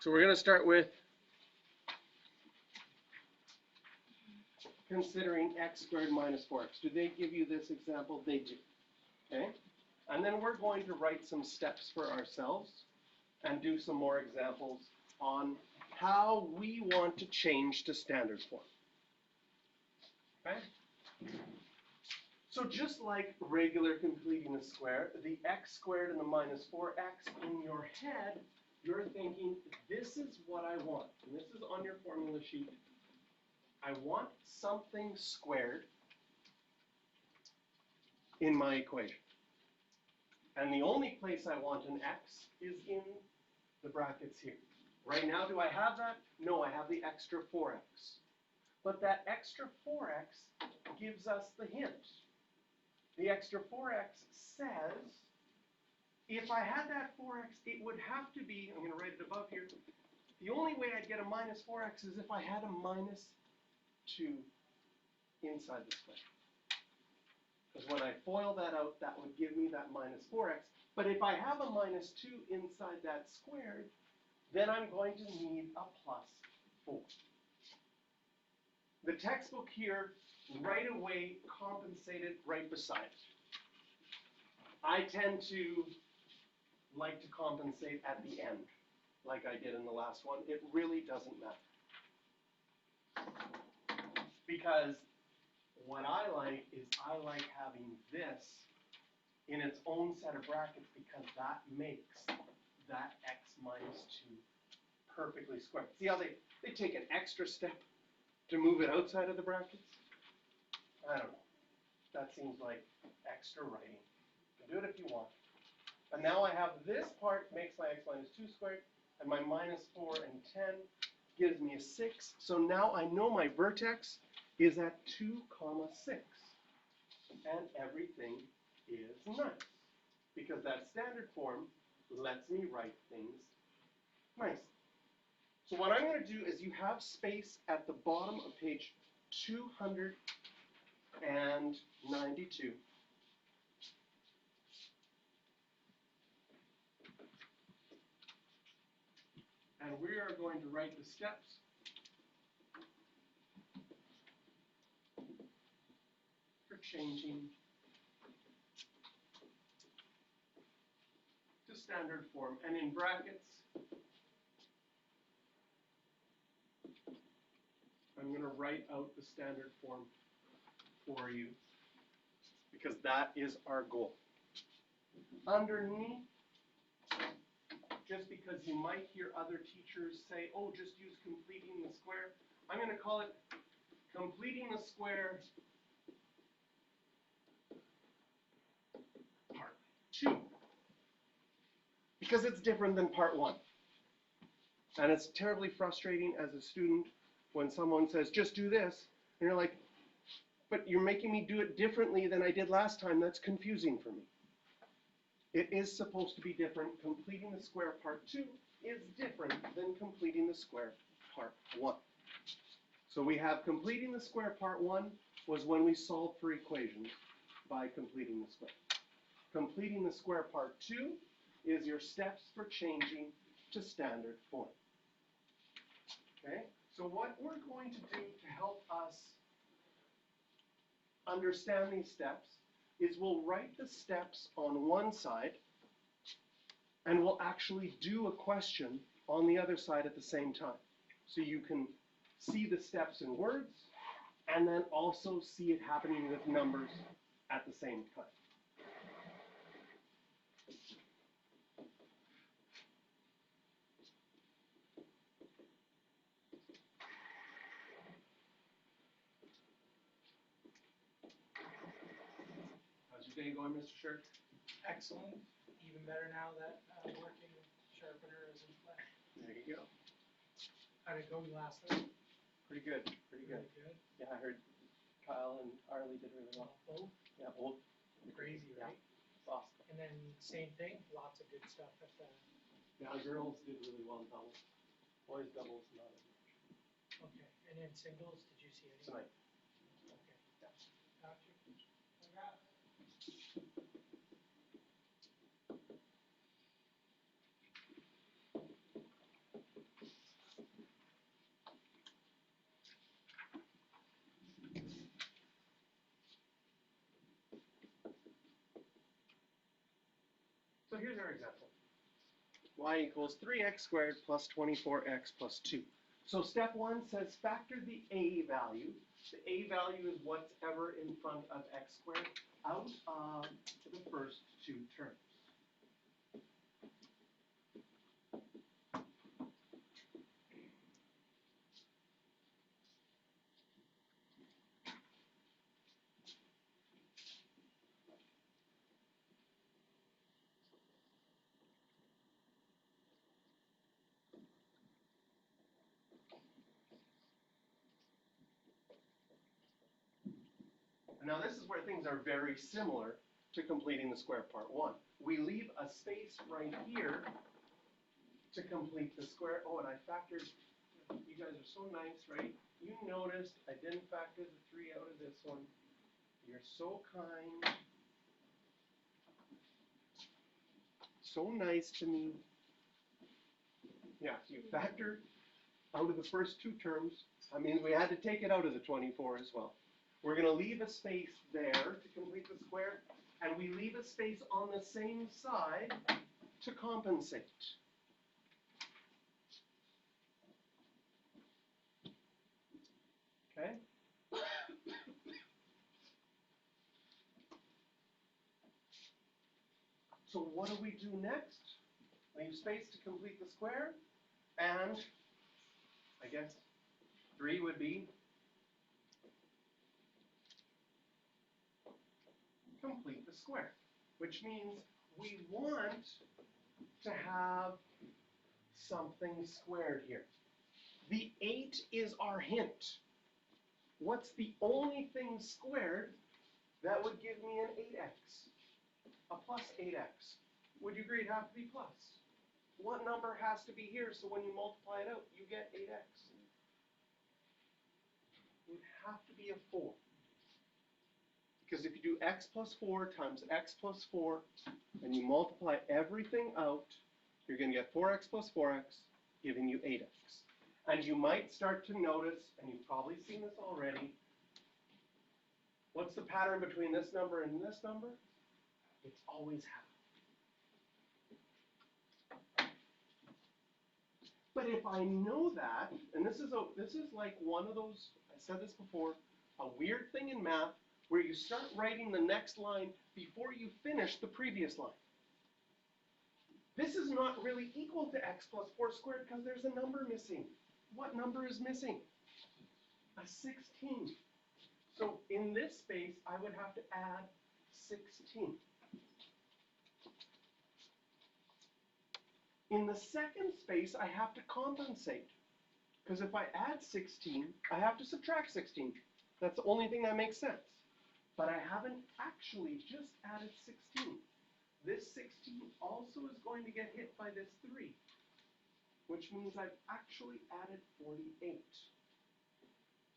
So we're going to start with considering x squared minus 4x. Do they give you this example? They do. Okay? And then we're going to write some steps for ourselves and do some more examples on how we want to change to standard form. Okay? So just like regular completing a square, the x squared and the minus 4x, in your head, you're thinking, this is what I want. And this is on your formula sheet. I want something squared in my equation. And the only place I want an x is in the brackets here. Right now, do I have that? No, I have the extra 4x. But that extra 4x gives us the hint. The extra 4x says, if I had that 4x, it would have to be, I'm going to write it above here, the only way I'd get a minus 4x is if I had a minus 2 inside the square. Because when I FOIL that out, that would give me that minus 4x. But if I have a minus 2 inside that squared, then I'm going to need a plus 4. The textbook here right away compensated right beside it. I tend to like to compensate at the end, like I did in the last one. It really doesn't matter. Because what I like is I like having this in its own set of brackets because that makes that x minus 2 perfectly squared. See how they take an extra step to move it outside of the brackets? I don't know. That seems like extra writing. You can do it if you want. And now I have this part makes my x minus 2 squared, and my minus 4 and 10 gives me a 6. So now I know my vertex is at 2, 6. And everything is nice. Because that standard form lets me write things nicely. So what I'm going to do is you have space at the bottom of page 292. And we are going to write the steps for changing to standard form. And in brackets, I'm going to write out the standard form for you because that is our goal. Underneath, just because you might hear other teachers say, oh, just use completing the square, I'm going to call it completing the square part 2. Because it's different than part 1. And it's terribly frustrating as a student when someone says, just do this, and you're like, but you're making me do it differently than I did last time. That's confusing for me. It is supposed to be different. Completing the square part 2 is different than completing the square part 1. So we have completing the square part 1 was when we solved for equations by completing the square. Completing the square part 2 is your steps for changing to standard form. Okay? So what we're going to do to help us understand these steps is we'll write the steps on one side and we'll actually do a question on the other side at the same time. So you can see the steps in words and then also see it happening with numbers at the same time. How's your day going, Mr. Shirk? Excellent. Even better now that working sharpener is in play. There you go. How did it go last night? Pretty good. Pretty good. Really good. Yeah, I heard Kyle and Arlie did really well. Both? Yeah, both. Crazy, Yeah. right? It's awesome. And then same thing, lots of good stuff at the, Yeah, girls did really well in doubles. Boys doubles, not as much. okay. And then singles, did you see any? Tonight. Okay. Gotcha. Congrats. here's our example. Y equals 3x squared plus 24x plus 2. So step one says factor the a value. The a value is whatever in front of x squared out of the first two terms. Now this is where things are very similar to completing the square part one. We leave a space right here to complete the square. Oh, and I factored, you guys are so nice, right? You noticed I didn't factor the 3 out of this one. You're so kind. So nice to me. Yeah, so you factor out of the first two terms. I mean, we had to take it out of the 24 as well. We're going to leave a space there to complete the square, and we leave a space on the same side to compensate. Okay? So what do we do next? Leave space to complete the square, and I guess 3 would be complete the square, which means we want to have something squared here. The 8 is our hint. What's the only thing squared that would give me an 8x? A plus 8x. Would you agree it'd have to be plus? What number has to be here so when you multiply it out, you get 8x? It would have to be a 4. Because if you do x plus 4 times x plus 4, and you multiply everything out, you're going to get 4x plus 4x, giving you 8x. And you might start to notice, and you've probably seen this already, what's the pattern between this number and this number? It's always half. But if I know that, and this is like one of those, I said this before, a weird thing in math where you start writing the next line before you finish the previous line. This is not really equal to x plus 4 squared because there's a number missing. What number is missing? A 16. So in this space, I would have to add 16. In the second space, I have to compensate. Because if I add 16, I have to subtract 16. That's the only thing that makes sense. But I haven't actually just added 16. This 16 also is going to get hit by this 3, which means I've actually added 48.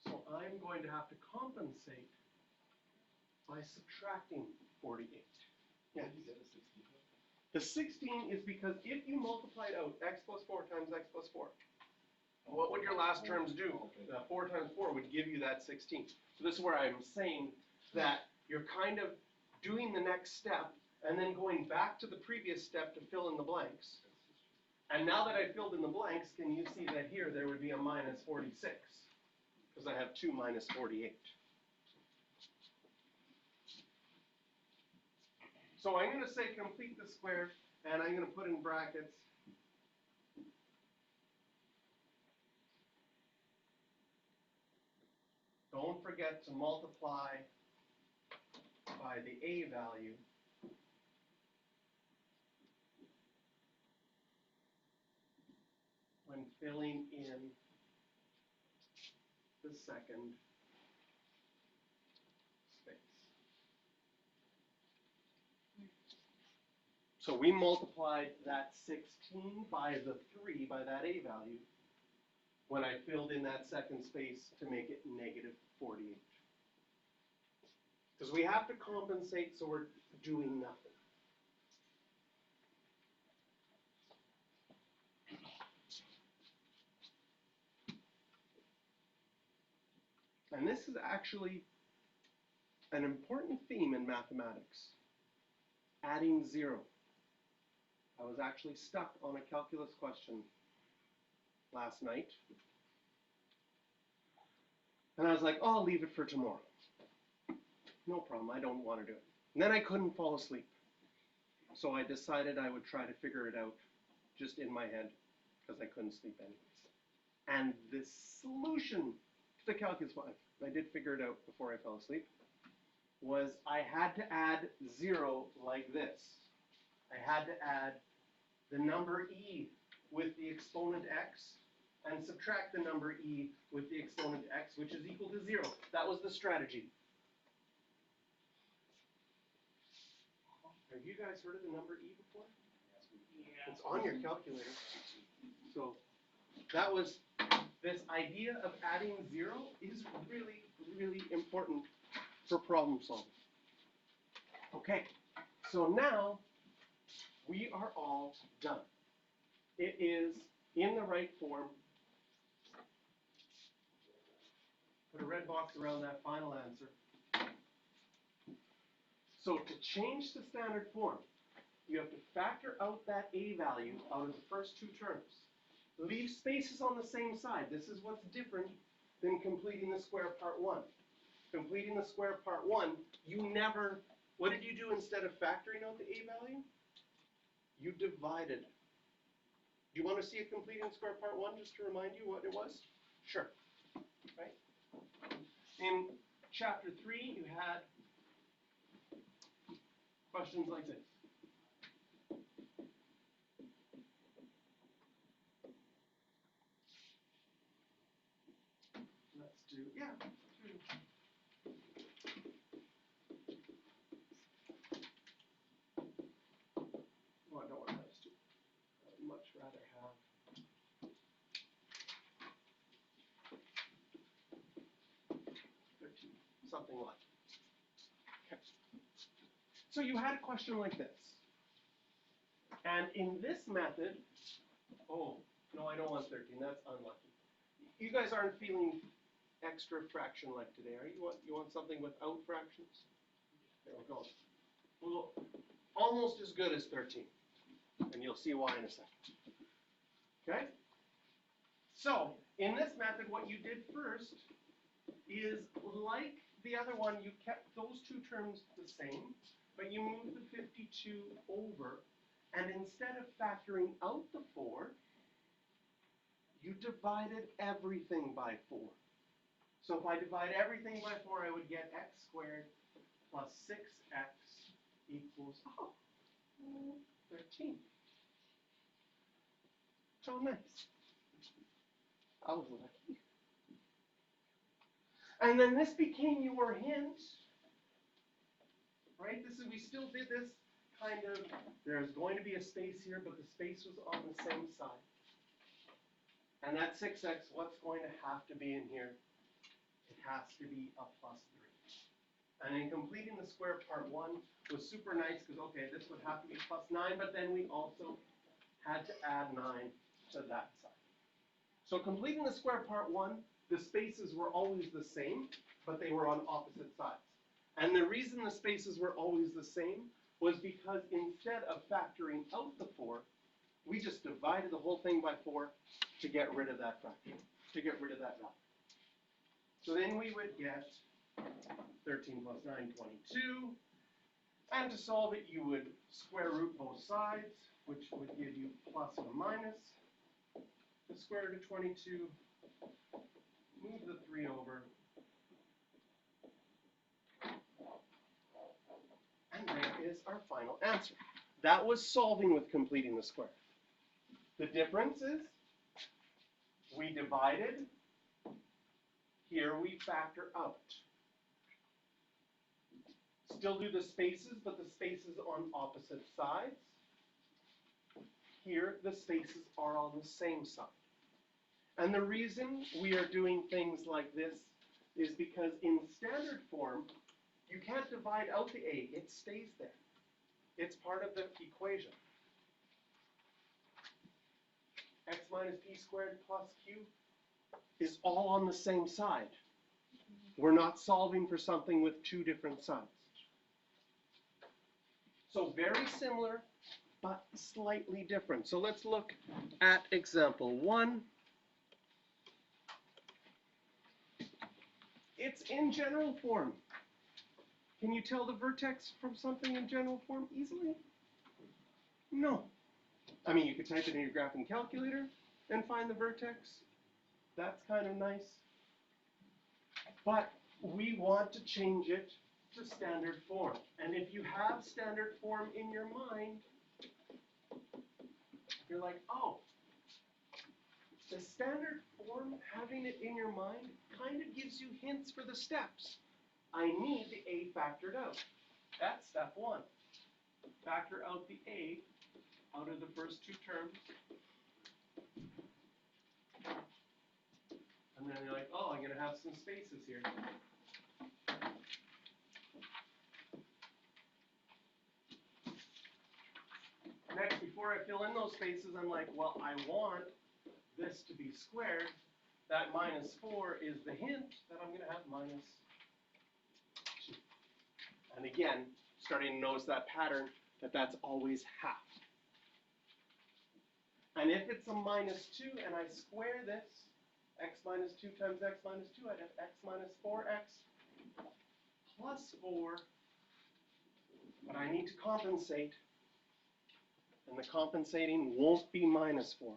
So I'm going to have to compensate by subtracting 48. Yeah. The 16 is because if you multiplied out x plus 4 times x plus 4, what would your last terms do? 4 times 4 would give you that 16. So this is where I'm saying that you're kind of doing the next step and then going back to the previous step to fill in the blanks. And now that I filled in the blanks, can you see that here there would be a minus 46? Because I have 2 minus 48. So I'm going to say complete the square, and I'm going to put in brackets don't forget to multiply by the a value when filling in the second space. So we multiplied that 16 by the 3 by that a value when I filled in that second space to make it negative 48. Because we have to compensate, so we're doing nothing. And this is actually an important theme in mathematics, adding 0. I was actually stuck on a calculus question last night. And I was like, oh, I'll leave it for tomorrow. No problem, I don't want to do it. And then I couldn't fall asleep. So I decided I would try to figure it out just in my head, because I couldn't sleep anyways. And the solution to the calculus one, I did figure it out before I fell asleep, was I had to add 0 like this. I had to add the number e with the exponent x and subtract the number e with the exponent x, which is equal to 0. That was the strategy. Have you guys heard of the number e before? Yeah. It's on your calculator. So that was, this idea of adding 0 is really, really important for problem solving. Okay, so now we are all done. It is in the right form. Put a red box around that final answer. So to change the standard form, you have to factor out that a value out of the first two terms. Leave spaces on the same side. This is what's different than completing the square part 1. Completing the square part 1, you never, what did you do instead of factoring out the a value? You divided. Do you want to see a completing square part 1 just to remind you what it was? Sure. Right? In chapter 3, you had questions like this. Let's do, yeah. Oh, I don't want those two. I'd much rather have. Something like. Okay. So you had a question like this. And in this method, oh, no, I don't want 13. That's unlucky. You guys aren't feeling extra fraction like today, are you? You want something without fractions? There we go. Well, almost as good as 13. And you'll see why in a second. Okay? So, in this method, what you did first is, like the other one, you kept those two terms the same, but you moved the 52 over, and instead of factoring out the 4, you divided everything by 4. So if I divide everything by 4, I would get x squared plus 6x equals, 13. So nice. I was lucky. And then this became your hint, right? We still did this kind of, there's going to be a space here, but the space was on the same side. And that 6x, what's going to have to be in here? It has to be a plus 3. And in completing the square part 1 was super nice because, okay, this would have to be plus 9, but then we also had to add 9 to that side. So completing the square part 1, the spaces were always the same, but they were on opposite sides. And the reason the spaces were always the same was because instead of factoring out the 4, we just divided the whole thing by 4 to get rid of that fraction, to get rid of that value. So then we would get 13 plus 9, 22. And to solve it, you would square root both sides, which would give you plus or minus the square root of 22. Move the 3 over. And there is our final answer. That was solving with completing the square. The difference is we divided. Here we factor out. Still do the spaces, but the spaces on opposite sides. Here, the spaces are on the same side. And the reason we are doing things like this is because in standard form, you can't divide out the a. It stays there. It's part of the equation. X minus p squared plus q is all on the same side. We're not solving for something with two different sides. So very similar but slightly different. So let's look at example 1. It's in general form. Can you tell the vertex from something in general form easily? No. I mean, you could type it in your graphing calculator and find the vertex. That's kind of nice. But we want to change it to standard form. And if you have standard form in your mind, you're like, oh, the standard form, having it in your mind, kind of gives you hints for the steps. I need the A factored out. That's step 1. Factor out the A out of the first 2 terms. And then you're like, oh, I'm going to have some spaces here. Next, before I fill in those spaces, I'm like, well, I want this to be squared. That minus 4 is the hint that I'm going to have minus 2. And again, starting to notice that pattern, that that's always half. And if it's a minus 2 and I square this, x minus 2 times x minus 2, I'd have x minus 4x plus 4. But I need to compensate. And the compensating won't be minus 4.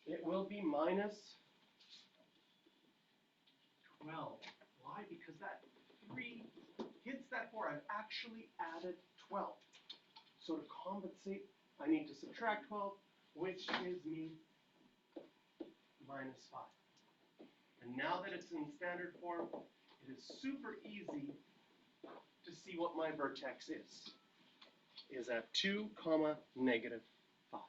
It will be minus 12. Why? Because that 3 hits that 4. I've actually added 12. So to compensate, I need to subtract 12, which gives me minus 5. And now that it's in standard form, it is super easy to see what my vertex is at 2, negative 5.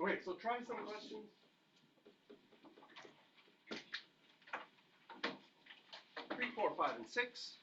Okay, so try some questions. 3, 4, 5, and 6.